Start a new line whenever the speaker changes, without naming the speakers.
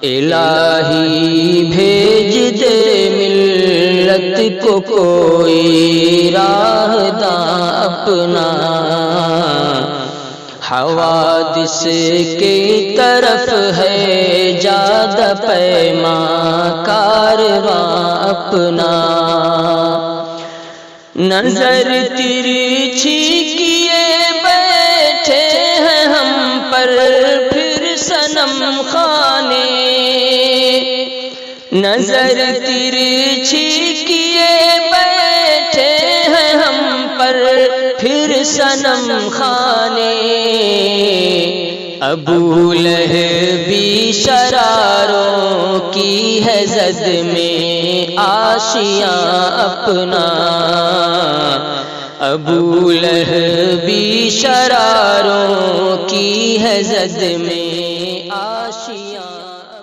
الہی بھیج دے ملت کو کوئی راہ داں اپنا، حوادث کی طرف ہے جادہ پیماں کارواں اپنا۔ نظر ترچھی کیے بیٹھے ہیں ہم پر پھر صنم خانے، نظر ترچھی کیے بیٹھے ہیں ہم پر پھر صنم خانے۔ ابو لہبی شراروں کی ہے زد میں آشیاں اپنا، ابو لہبی شراروں کی ہے زد میں